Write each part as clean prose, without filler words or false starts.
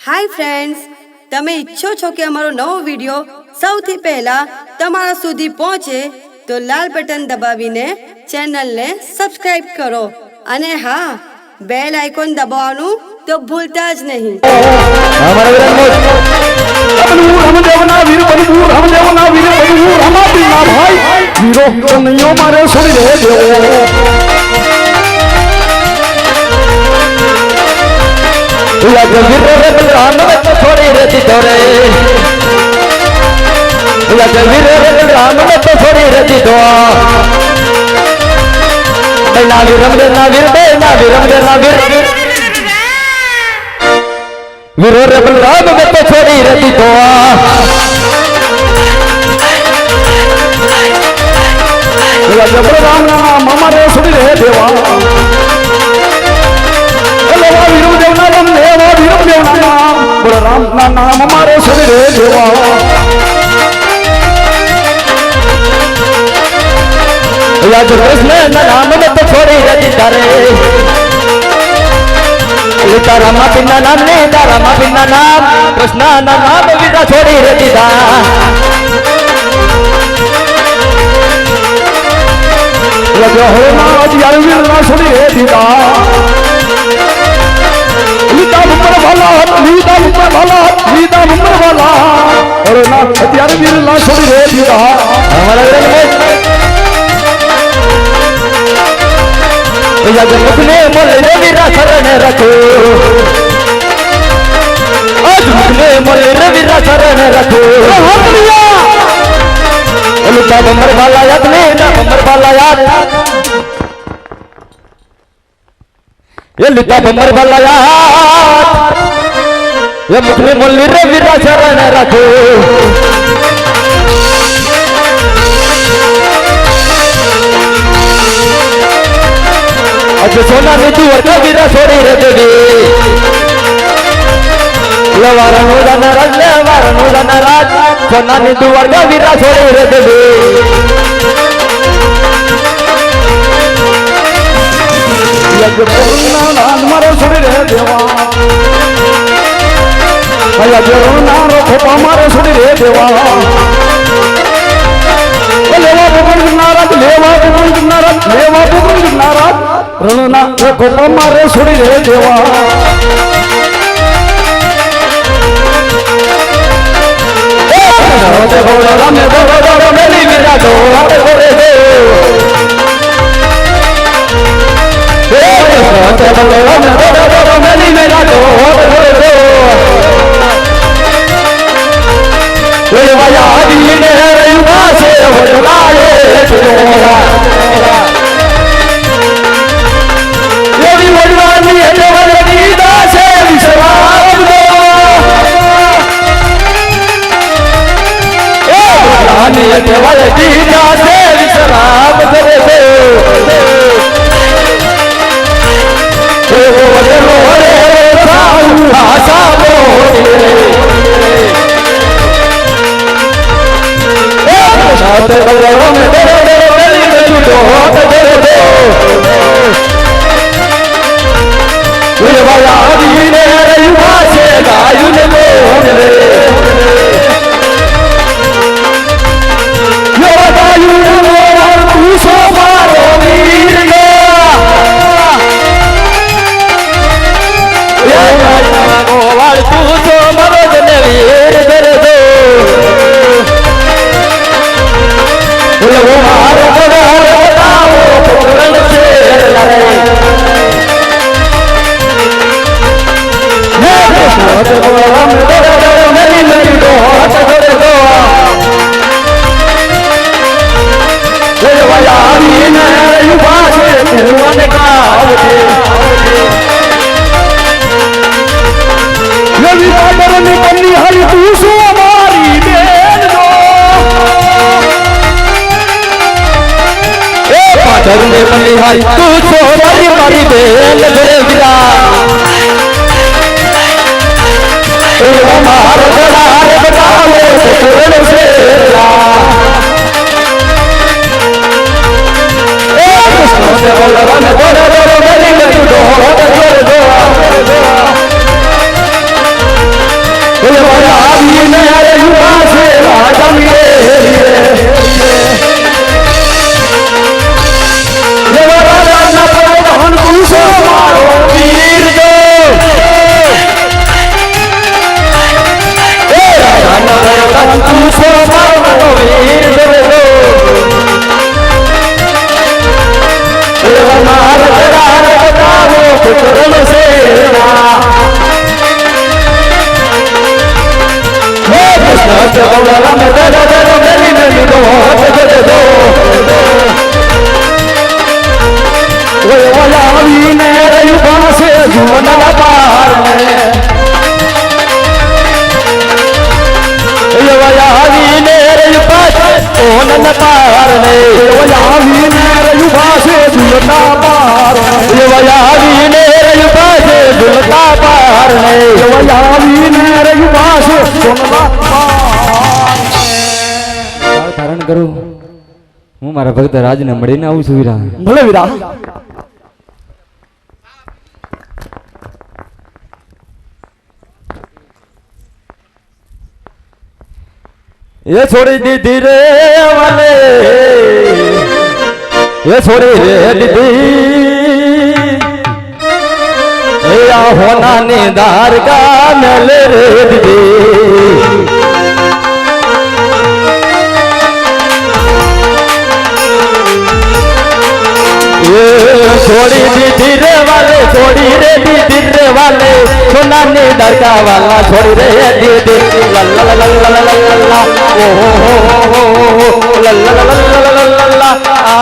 Hi friends, તમે ઈચ્છો છો કે અમારો નવો વિડિયો સૌથી પહેલા તમારા સુધી પહોંચે તો લાલ બટન દબાવીને ચેનલને સબસ્ક્રાઇબ કરો અને હા, બેલ આઇકોન દબાવવાનું તો ભૂલતા જ નહીં। छोड़ी रहती तोरे राम में तो छोड़ी रहती तो नावीर रमदे नावीर दे नावीर रमदे नावीर वीरो रे बलराम में तो छोड़ी रहती तो राम नाम हमारे सुनी रहे देवा वीरू देवना राम देवा वीरू देवना नाम बलराम ना नाम हमारे सुनी रहे देवा कृष्ण नाम में तो छोड़ी रहती तारे रामा बिना नाम नहीं रामा बिना नाम कृष्ण नाम बिना छोड़ी रहती था सुनी रहे दीदा लीता मुम्बर वाला लीता मुम्बर वाला लीता मुम्बर वाला और ना हथियार वीर ला छोड़ी रहे दीदा हमारा मुखने मोले रविरा शरण रखो आज मुखने मोले रविरा शरण रखो लुटा बम्बर वाला याद नहीं ना बम्बर वाला याद ये लुटा बम्बर वाला याद ये मुखने मोले रविरा शरण रखो आज सोना ने तू वर्ग वीरा छोड़ी रे देवी लवारण हो जाना राज लवारण हो जाना राज सोना ने तू वर्ग वीरा छोड़ी रे देवी यज्ञ पूर्ण नाम मारे छोड़ी रे देवा यज्ञ नाम खोपा मारे छोड़ी रे देवा लेवा बुगुन नाराज लेवा बुगुन नाराज लेवा बुगुन नाराज रणना खोपा मारे छोड़ी रे देवा रामे बोलो मेरी वीरा दो आरे बोले दो रामे बोलो मेरी वीरा दो आरे बोले दो वाया आदि ने युवा से हो लाए योगी वडवानी है वडवानी दासे विश्राम दो ए वडवानी है वडवानी दासे विश्राम दो ओ रे रे साऊ आशा मोरे साथे बलराम में तेरे मेरी में जुटो हाथ तेरे दो ये वाला आदि ने युवा से गायु ने मोहरे यो गायु ने मोहर तू सो मारो वीर गा ये गायु मोहर तू सो मारो ने वीर तेरे दो वो मारो बताओ पुरन से लड़े ये कृष्ण भगवान मेरी मेरी दो हाथ जोड़े दो ये वाली ने युवा से निर्वाण का ये विवादर ने बन्नी हरि तू सो हमारी बेन दो चरने बलिहारी तू छोड़ी मारी बेल बड़े विरा हमारा गलार बताओ पुरन से कृष्ण बलराम बोलो मेरी में दो જય ગૌરામ જય જય જય મેલી મેલી દો જય જય જય ઓય ઓલા આવીને રહ્યું પાસે જુવનના પારને ઓય આવીને રહ્યું પાસે ઓનના પારને ઓય આવીને રહ્યું પાસે જુવનના પારને ઓય આવીને રહ્યું પાસે જુવનના પારને ઓય આવીને રહ્યું પાસે જુવનના પારને ધારણ કરું હું મારા ભક્ત રાજને મળીને આવું છું વીરા ભલે વીરા ये छोड़ी दीदी रे वाले ये छोड़ी रे दीदी या होना निदार का मेले रे दीदी ये छोड़ी दीदी रे वाले छोड़ी रे दीदी रे वाले सोना निदार का वाला छोड़ी रे दीदी ला ला ला ला ला ला ला ओ ला ला ला ला ला ला आ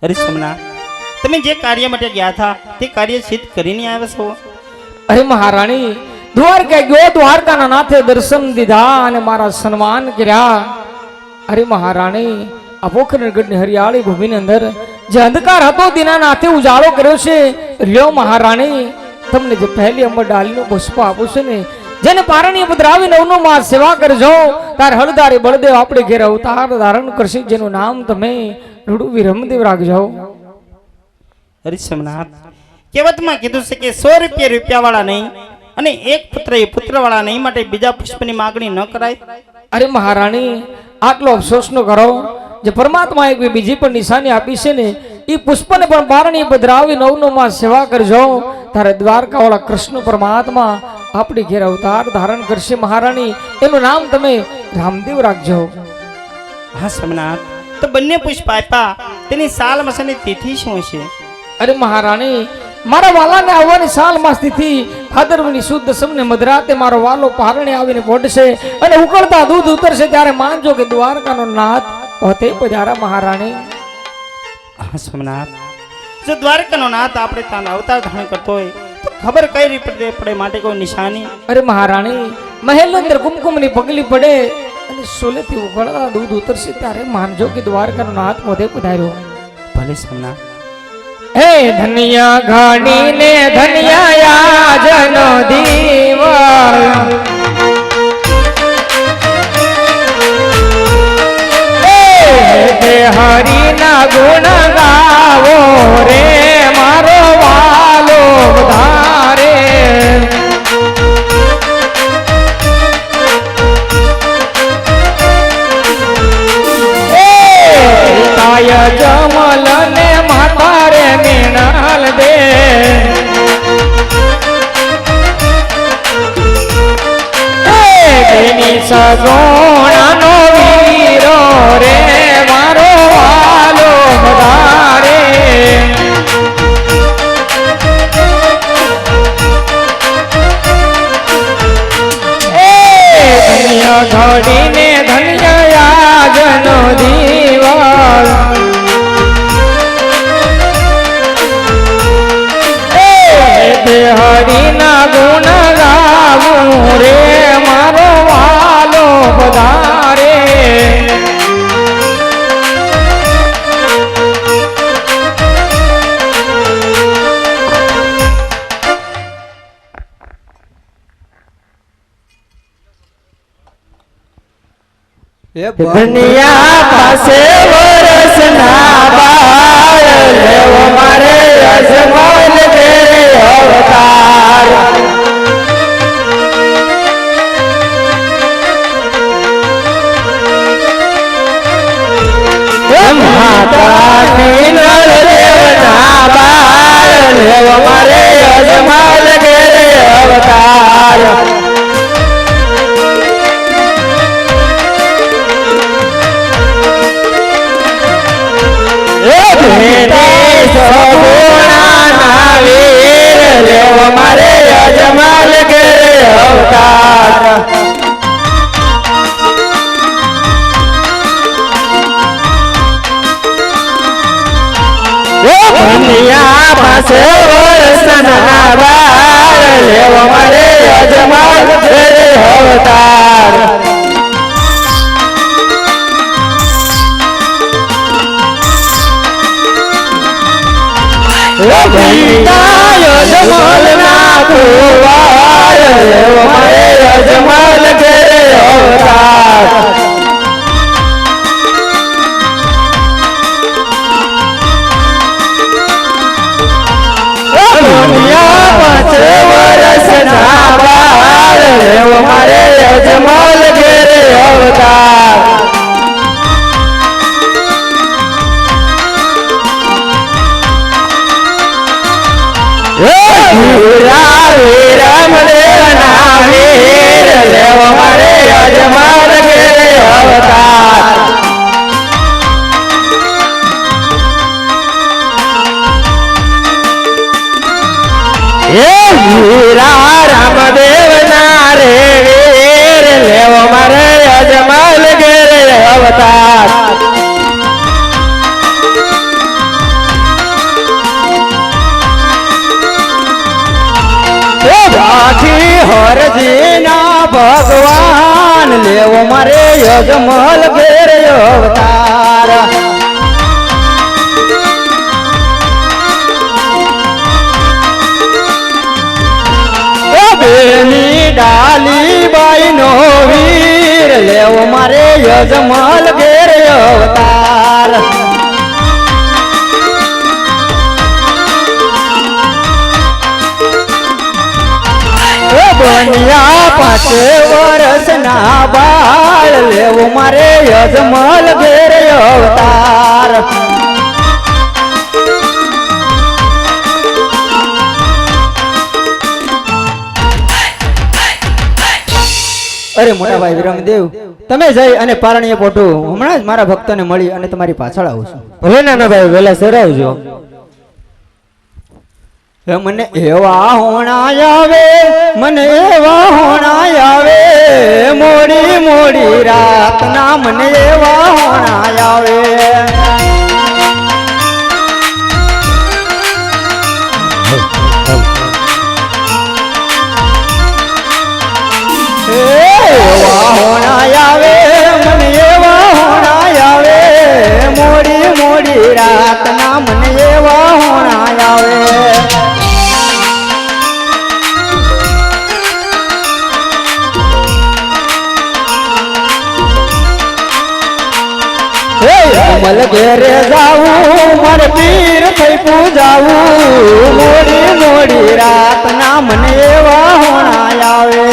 અરે સોમનાથ, તમે જે કાર્ય માટે ગયા હતા તે કાર્ય સિદ્ધ કરીને આવ્યા છો. અરે મહારાણી, દ્વારકા ગયો, દ્વારકાના નાથે દર્શન દીધા અને મારા સન્માન કર્યા. અરે મહારાણી, આ પોખરણગઢની હરિયાળી ભૂમિની અંદર જે અંધકાર હતો તેના નાથે ઉજાળો કર્યો છે. લ્યો મહારાણી, તમને જે પહેલી અમર ડાલીનું પુષ્પ આપું છે ને, જેને પારણીય પધરાવી નવનો માં સેવા કરજો, તાર હળદારી બળદેવ આપણે ઘેર અવતાર ધારણ કરશે, જેનું નામ તમે રૂડુ વિરમદેવ રાખજો. અરે સોમનાથ, કહેવતમાં કીધું છે કે 100 રૂપિયા વાળા નહીં અને એક પુત્ર એ પુત્ર વાળા નહીં, માટે બીજા પુષ્પની માગણી ન કરાય. અરે મહારાણી, આટલો અફસોસ ન કરો. જે પરમાત્મા એક બીજી પણ નિશાની આપી છે ને, એ પુષ્પને પણ પારણી પધરાવી નવનો માં સેવા કરજો, તારે દ્વારકા વાળા કૃષ્ણ પરમાત્મા આપણી ઘેર અવતાર ધારણ કરશે. મહારાણી, એનું નામ તમે રામદેવ રાખજો. હા સોમનાથ, તો બંને પુષ્પ આપ્યા, તેની સાલ માસની તિથિ શું છે? અરે મહારાણી, મારા વાલાને આવવાની સાલ માસ તિથિ ભાદરવની સુદ દસમને મધરાતે મારો વાલો પારણે આવીને પહોંચશે અને ઉકળતા દૂધ ઉતરશે, ત્યારે માનજો કે દ્વારકાનો નાથ પોતે પધારા. મહારાણી, હા સોમનાથ, જો દ્વારકાનો નાથ આપણે ત્યાં અવતાર ધારણ કરતો હોય તો ખબર કઈ રીતે પડે, માટે કોઈ નિશાની? અરે મહારાણી, મહેલ અંદર કુમકુમની પગલી પડે અને સોલેથી ઉકળતા દૂધ ઉતરશે, ત્યારે માનજો કે દ્વારકાનો નાથ પોતે પધાર્યો. ભલે સોમનાથ. હે ધન્યા ઘાણી ને ધન્યા આજનો દીવા, હરી ના ગુણ ગાવો રે મારો વાલો ધારે. તાય જમલ ને માતા રે મીણલ દે, એની સગોણાનો વીરો રે મારો વાલો ધારે. ધન્ય ઘડીને ધન્ય આજનો દીવા, ધનિયા પાસે વરસના બાળ લેવો મારે અજમલ ઘેરે અવતાર માતાની નળદેવના બાળ લેવો મારે અજમલ ઘેરે અવતાર લેવો મારે અજમલ ઘેરે અવતાર ધનિયા પાસે વરસના બાળ લેવો મારે અજમલ ઘેરે અવતાર અજમલ ના કુંવાર લેવો મારે અજમલ ઘેરે અવતાર દુનિયા પાંચ વર્ષના બાળ લેવો મારે અજમલ ઘેરે અવતાર રામદેવના વીર લેવો મારે અજમલ ઘેરે અવતાર વીરા રામદેવના રે વીર લેવો મારે અજમલ ઘેરે અવતાર હરજીના ભગવાન લેવો મારે અજમલ ઘેરે અવતાર બેની ડાલી બાઈ નો વીર લેવો મારે અજમલ ઘેરે અવતાર બન્યા પાંચ વર્ષના બાળ લેવો મારે અજમલ ઘેરે અવતાર અરે મોટા ભાઈ વિરમદેવ તમે જઈ અને પારણીય પોટું હમણાં જ મારા ભક્તોને મળી અને તમારી પાછળ આવું છું ભલે નાના ભાઈ વહેલા સરાવજો મને એવા હોણા આવે મને એવા હોણા આવે મોડી મોડી રાતના મને એવા હોણા આવે એવા હોણા આવે મને એવા હોણા આવે મોડી મોડી રાતના મને એવા હોણા આવે અમલ ઘેરે જાવું મારે પીર થઈ પૂજાવું મોડી મોડી રાતના મને એવા હોણા આવે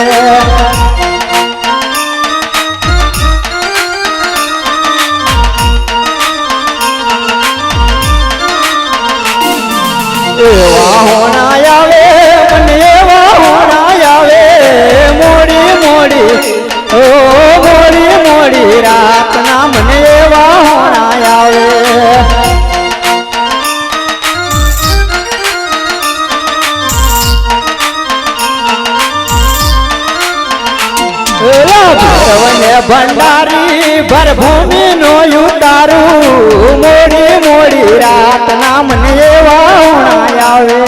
એવા હોણા આવે મને એવા હોણા આવે મોડી મોડી ઓ મોડી મોડી રાતના મને એવા હોણા આવે ભંડારી ભરભૂમિ નો ઉતારું મોડી મોડી રાતના મને એવા હોણા આવે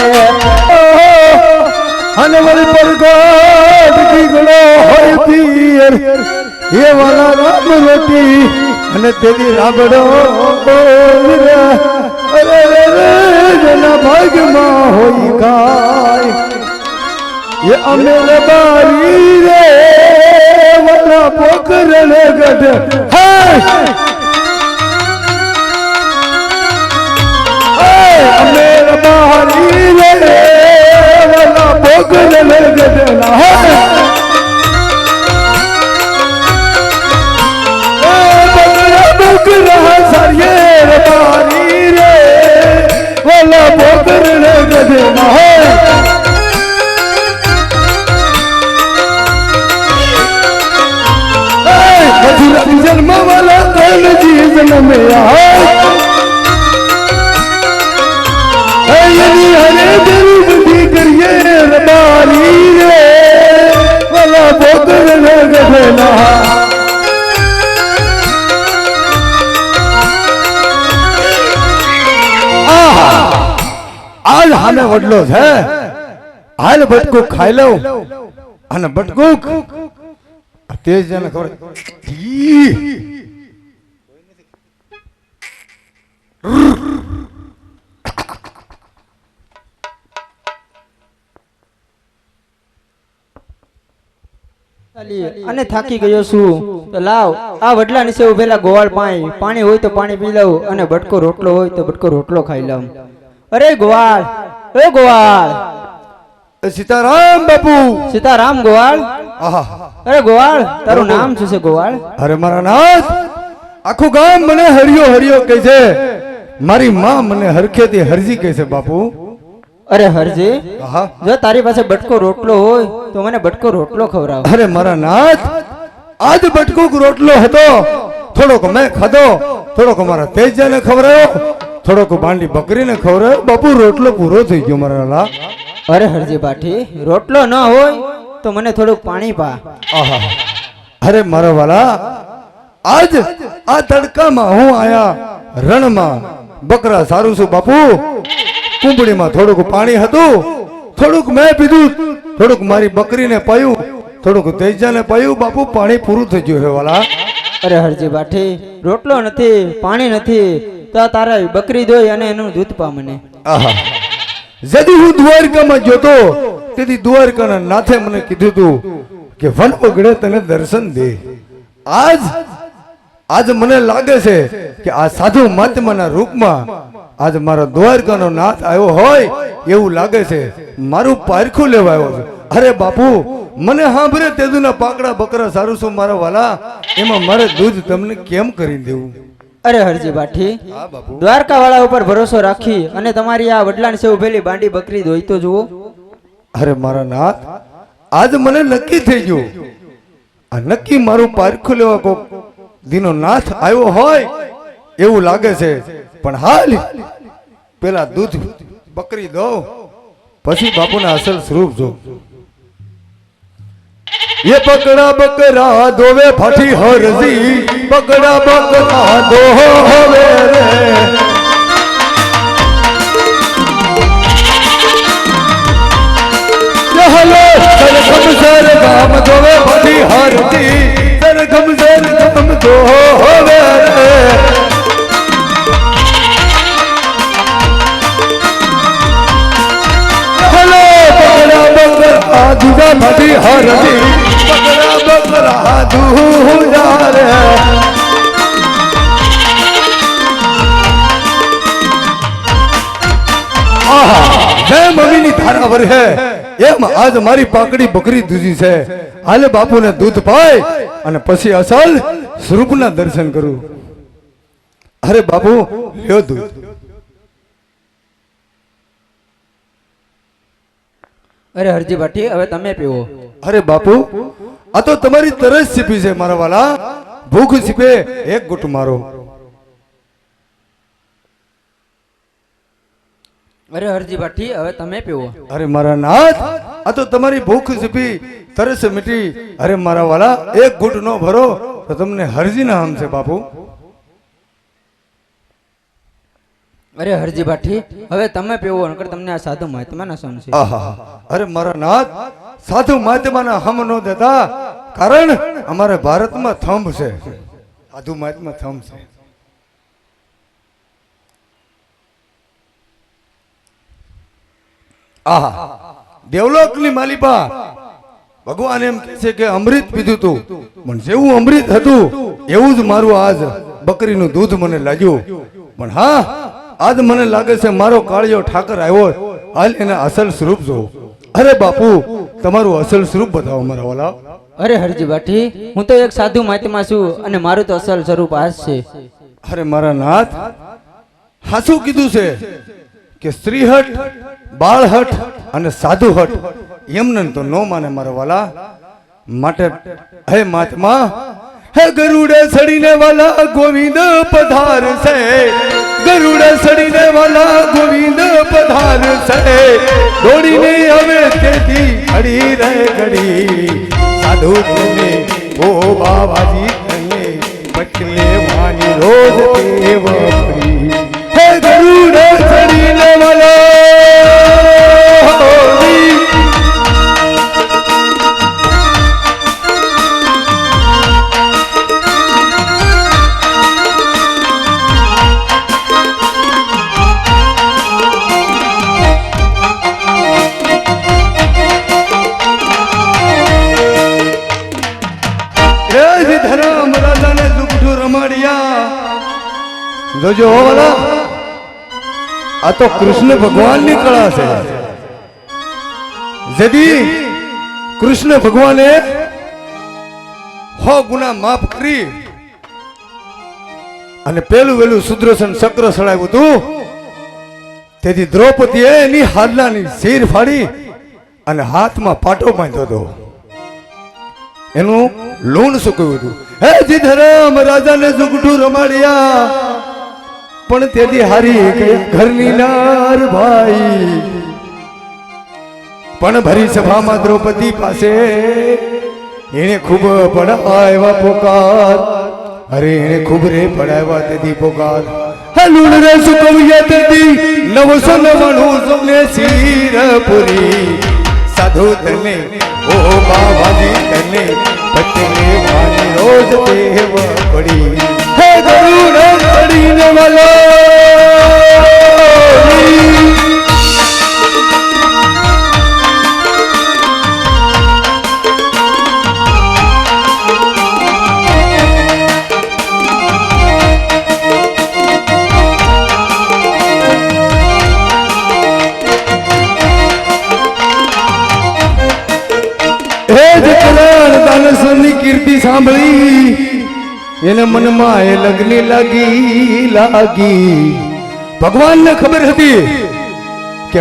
હનવર પર ગોડ દીગલો હોય પિયર એ વાલા રામ રોટી અને તેની રાબડો બોલ અરે રે જેના ભાગમાં હોય કાય એ અમેલ બારી રે વાલા પોખરણ ગઢ અમે રબારી રે વાલા પોખરણ ગઢ जन्म वाला कौन जी जन्म हरे दिल बदी करिए रबारी रे वाला बोकर गधेला आज हमें वडलो है हाल बटकूक खाई लो અને બટકુક તેજ જને ખબર અને થાકી ગયો છું તો લાવ આ વડલા નીચે ઉભેલા ગોવાળ પાણી હોય તો પાણી પી લઉં અને બટકો રોટલો હોય તો બટકો રોટલો ખાઈ લઉં. અરે ગોવાળ, એ ગોવાળ, સીતારામ બાપુ. સીતારામ ગોવાળ. આહા, અરે ગોવાળ, તારું નામ શું છે ગોવાળ? અરે મારા નાથ, આખું ગામ મને હરિયો હરિયો કહે છે. મારી માં મને હરખેથી હરજી કહે છે બાપુ. અરે હરજી, આહા, જો તારી પાસે બટકો રોટલો હોય તો મને બટકો રોટલો ખવડાવ. અરે મારા નાથ, આજ બટકુક રોટલો હતો, થોડોક મેં ખાધો, થોડોક મારા તેજાને ખવડાવ્યો, થોડોક બાંડી બકરીને ખવડાવ્યો. બાપુ રોટલો પૂરો થઈ ગયો મારા લા. અરે હરજી પાઠી, રોટલો ન હોય તો મને થોડુંક પાણી પા. આહા, અરે મારા વાલા, આજ આ તડકામાં હું આયા રણમાં બકરા સારું છું બાપુ. કુંબડીમાં થોડુંક પાણી હતું, થોડુંક મેં પીધું, થોડુંક મારી બકરીને પાયું, થોડુંક તેજાને પાયું. બાપુ પાણી પૂરું થઈ ગયું હે વાલા. અરે હરજી પાઠી, રોટલો નથી, પાણી નથી, તો આ તારા બકરી દોઈ અને એનું દૂધ પા મને. આહા, જદી હું દ્વારકામાં જોતો તેથી દ્વારકાના નાથે મને કીધું તું કે વન વગડે તને દર્શન દે. આજ મને લાગે છે કે આ સાધુ મહાત્માના રૂપમાં આજ મારો દ્વારકાનો નાથ આવ્યો હોય એવું લાગે છે. મારું પારખું લેવા આવ્યો છે. અરે બાપુ, મને સાંભળે તેદુના પાકડા બકરા સારું છું મારા વાલા, એમાં મારે દૂધ તમને કેમ કરી દેવું? અરે હરજી પાઠી, દ્વારકા વાળા ઉપર ભરોસો રાખી અને તમારી આ વડલાણ છે ઉભેલી બાંડી બકરી દોઈ તો જુઓ. અરે મારા નાથ, આજ મને નક્કી થઈ ગયું. આ નક્કી મારું પારખું લેવા કોક દીનો નાથ આવ્યો હોય એવું લાગે છે. પણ હાલ પેલા દૂધ બકરી દો, પછી બાપુના અસલ સ્વરૂપ જો. ये पकड़ा बकरा दोवे फाटी हरजी, पकड़ा बकरा दोवे रे. हलो सरगम सरगम दोवे फाटी हरजी, सरगम सरगम दोवे रे. हलो पकड़ा बकरा दूजा फाटी हरजी, बकरा दूजा रे. जय मम्मी धारा वर है एम आज मारी पाकड़ी बकरी दूजी છે. હાલે બાપુને દૂધ પાય અને પછી અસલ સ્વરૂપના દર્શન કરું. અરે બાપુ, લ્યો દૂધ. અરે હરજી પાઠી, હવે તમે પીવો. અરે બાપુ, આ તો તમારી તરસ છીપી છે મારા વાલા. ભૂખ છીપે એક ઘૂંટ મારો. અરે હરજી પાઠી, હવે તમે પીવો. અરે મારા નાથ, આ તો તમારી ભૂખ છીપી, તરસ મીઠી. અરે મારા વાલા, એક ઘૂંટ નો ભરો તો તમને હરજી ના આમ છે બાપુ. અરે હરજી પાઠી, હવે તમે પીવો, નકર તમને આ સાધુ મહાત્માના સમ છે. આહા, અરે મારા નાથ, સાધુ મહાત્માના હમ નો દેતા, કારણ અમારે ભારતમાં થંભ છે. સાધુ મહાત્મા થંભ છે. આહા, દેવલોકની માલિપા ભગવાન એમ કહે છે કે અમૃત પીધું તું, પણ જેવું અમૃત હતું એવું જ મારું આજ બકરીનું દૂધ મને લાગ્યું. પણ હા, આજ મને લાગે છે મારો કાળિયો ઠાકર આવ્યો, હાલ એના અસલ સ્વરૂપ જોઉં. અરે બાપુ, તમારું અસલ સ્વરૂપ બતાવો મારા વાલા. અરે હરજી બાટી, હું તો એક સાધુ મહાત્મા છું અને મારું તો અસલ સ્વરૂપ આ જ છે. અરે મારા નાથ, હાસું કીધું છે કે સ્ત્રીહટ, બાળહટ અને સાધુહટ એમને તો ન માને મારા વાલા. માટે હે મહાત્મા, હે ગરુડે સડીને વાલા ગોવિંદ પધાર છે, ગરુડે સડીને વાલા ગોવિંદ પધાર છે, દોડીને આવે તેથી ઘડી રે ઘડી, સાધુ તને ઓ બાબાજી તને પટલે વાની રોજ દેવ પડી. હે ગરુડે સડીને વાલા ધરમ રાજાને દુખડું રમાડિયા. જોજો વાલા, આ તો કૃષ્ણ ભગવાનની કળા છે. જદી કૃષ્ણ ભગવાને 100 ગુના માફ કરી અને પેલું વેલું સુદર્શન ચક્ર સડાવ્યું હતું, તેથી દ્રૌપદીએ એની હાડલાની શીર ફાડી અને હાથમાં પાટો બાંધ્યો હતો. એનું લૂણ સુકવ્યું હતું. હે જીધરામ રાજાને સુગઠું રમાડ્યા, પણ તેથી હારી ઘરની નાર ભાઈ. પણ ભરી સભામાં દ્રૌપદી પાસે એને ખૂબ પડાવ્યા પોકાર. અરે એને ખૂબ રે પડાવ્યા તેથી પોકાર. હે લૂણ રે સુકવ્યા તેથી 999 સૌને શીર પૂરી. સાધુ તને ઓ બાબાજી તને પટલે વાની રોજ દેવ પડી. હે ગરુડ પડીને વાલો કીર્તિ સાંભળી એને મનમાં એ લગની લાગી. ભગવાનને ખબર હતી કે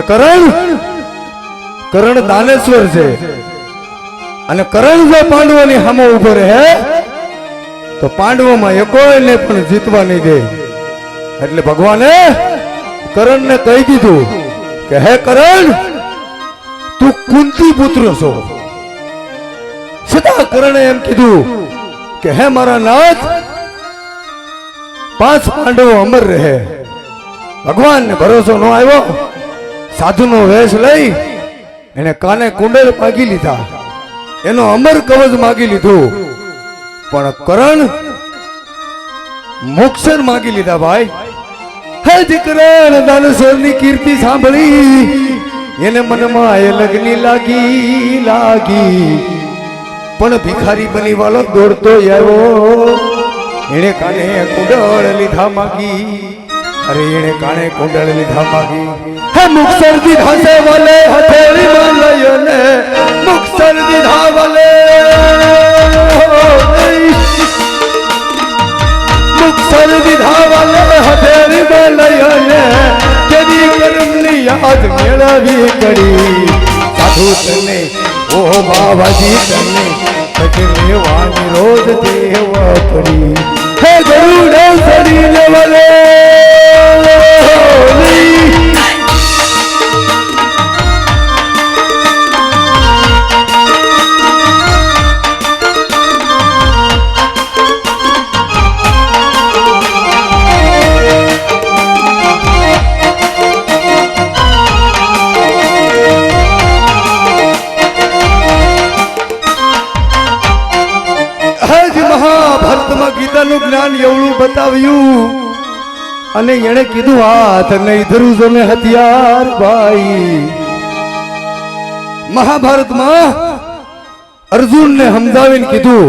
કરણ દાનેશ્વર છે અને કરણ જો પાંડવોની સામે ઉભો રહે તો પાંડવોમાં એકોયને પણ જીતવા નહીં દે. એટલે ભગવાને કરણને કહી દીધું કે હે કરણ, તું કુંતી પુત્ર છો. છતાં કરણે એમ કીધું કે હે મારા નાથ, 5 પાંડવો અમર રહે. ભગવાનને ભરોસો ન આવ્યો. સાધુનો વેશ લઈ એને કાને કુંડળ માગી લીધા, એનો અમર કવચ માગી લીધું, પણ કરણ મોક્ષર માગી લીધા. ભાઈ, હે જ કરણ દાનેશ્વરની કીર્તિ સાંભળી એને મનમાં એ લગની લાગી. પણ ભિખારી બની વાળો દોડતો આવ્યો. એને કાને કુંડળ લીધા માગી. અરે એને કાને કુંડળ લીધા માગી. હે મુક્ષર દીધા છે વાલે હથેળી માં લયો ને, મુક્ષર દીધા વાલે, મુક્ષર દીધા વાલે હથેળી માં લયો ને, તેની કર્મની યાદ મેળવી કરી. સાધુ તને ઓ બાબાજી તને પટલે વાની રોજ દેવ પડી. હે ગરુડ સડીને વાલે ગીતાનું જ્ઞાન એવડું બતાવ્યું અને એને કીધું હાથ નહીં ધરું છો ને હથિયાર. ભાઈ, મહાભારતમાં અર્જુનને સમજાવીને કીધું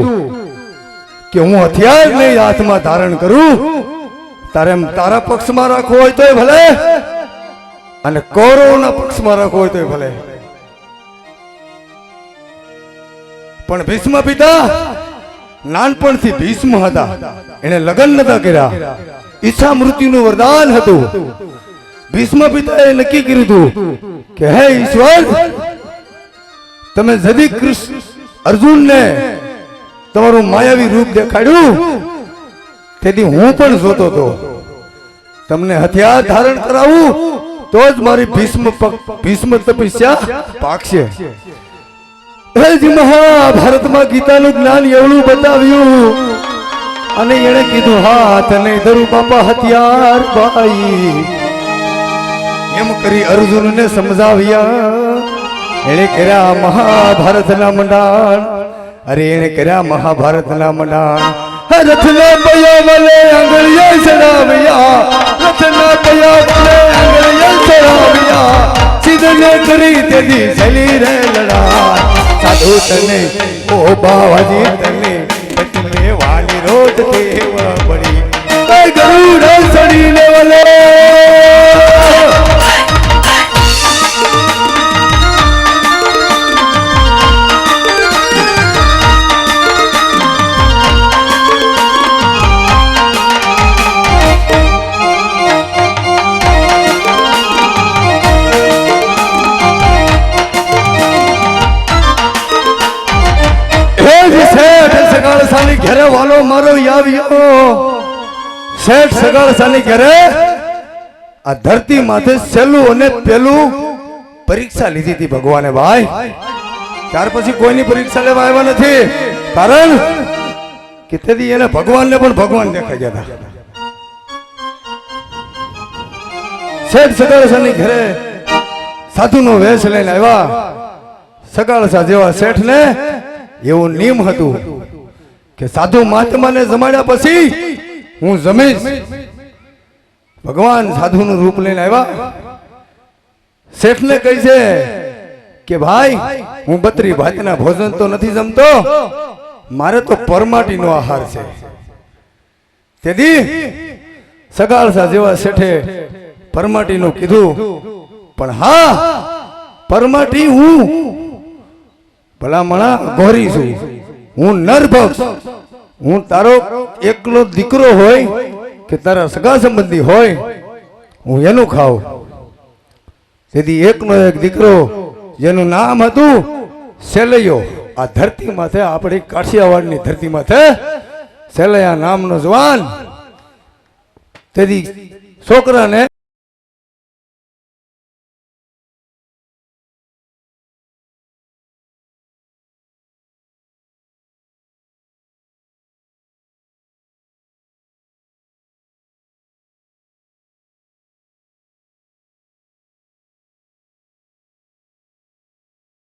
કે હું હથિયાર નહીં હાથમાં ધારણ કરું, તારા પક્ષમાં રાખવો હોય તોય ભલે અને કૌરવોના પક્ષમાં રાખવો હોય તોય ભલે. પણ ભીષ્મ પિતા નાનપણથી ભીષ્મ હતા, એને લગ્ન નતા કર્યા, ઈચ્છા મૃત્યુનું વરદાન હતું. ભીષ્મ પિતાએ નક્કી કર્યું હતું કે હે ઈશ્વર, તમે જદી કૃષ્ણ અર્જુનને તમારું માયાવી રૂપ દેખાડ્યું તેથી હું પણ જોતો હતો, તમને હથિયાર ધારણ કરાવું તો જ મારી ભીષ્મ તપસ્યા પાકશે. મહાભારતમાં ગીતાનું જ્ઞાન એવડું બતાવ્યું અને એને કીધું હાથ નહીં ધરું બાપા હથિયાર ભાઈ, એમ કરી અર્જુનને સમજાવ્યા. એને કર્યા મહાભારતના મંડાણ, અરે એને કર્યા મહાભારતના મંડાણ. રથના પયા વલે આંગળીએ ચડાવ્યા, રથના પયા વલે આંગળીએ ચડાવ્યા, સિદ્ધને કરી તેદી ચલી રે લડાઈ. સાધુ તને ઓ બાવાજી તને પટલે વાલી રોજ દેવા પડી, ગરુડ ચડી લેવલે. સગાળસાની ઘરે વાલો મારો આવ્યો, શેઠ સગાળસાની ઘરે આ ધરતી માથે છેલ્લું અને પેલું પરીક્ષા લીધી હતી ભગવાને ભાઈ. ત્યાર પછી કોઈની પરીક્ષા લેવા આવ્યા નથી, કારણ કે તેથી એને ભગવાનને પણ ભગવાન દેખાઈ ગયા હતા. શેઠ સગાળસાની ઘરે સાધુનો વેશ લઈને આવ્યા. સગાળસા જેવા શેઠને એવું નિયમ હતું કે સાધુ મહાત્માને જમાડ્યા પછી હું જમીશ. ભગવાન સાધુનું રૂપ લઈને આવ્યા. શેઠને કહે છે કે ભાઈ હું 32 ભાતના ભોજન તો નથી જમતો, મારે તો પરમાટીનો આહાર છે. તેથી સગાળસા જેવા શેઠે પરમાટીનું કીધું, પણ હા પરમાટી હું ભલામણા ગોરી છું, હું નરભક્ષ, હું તારો એકલો દીકરો હોય કે તારા સગા સંબંધી હોય હું એનું ખાઉં. તેથી એકનો એક દીકરો જેનું નામ હતું સેલૈયો, આ ધરતી માથે આપણી કાઠિયાવાડની ધરતી માથે સેલૈયા નામનો જવાન તેથી છોકરાને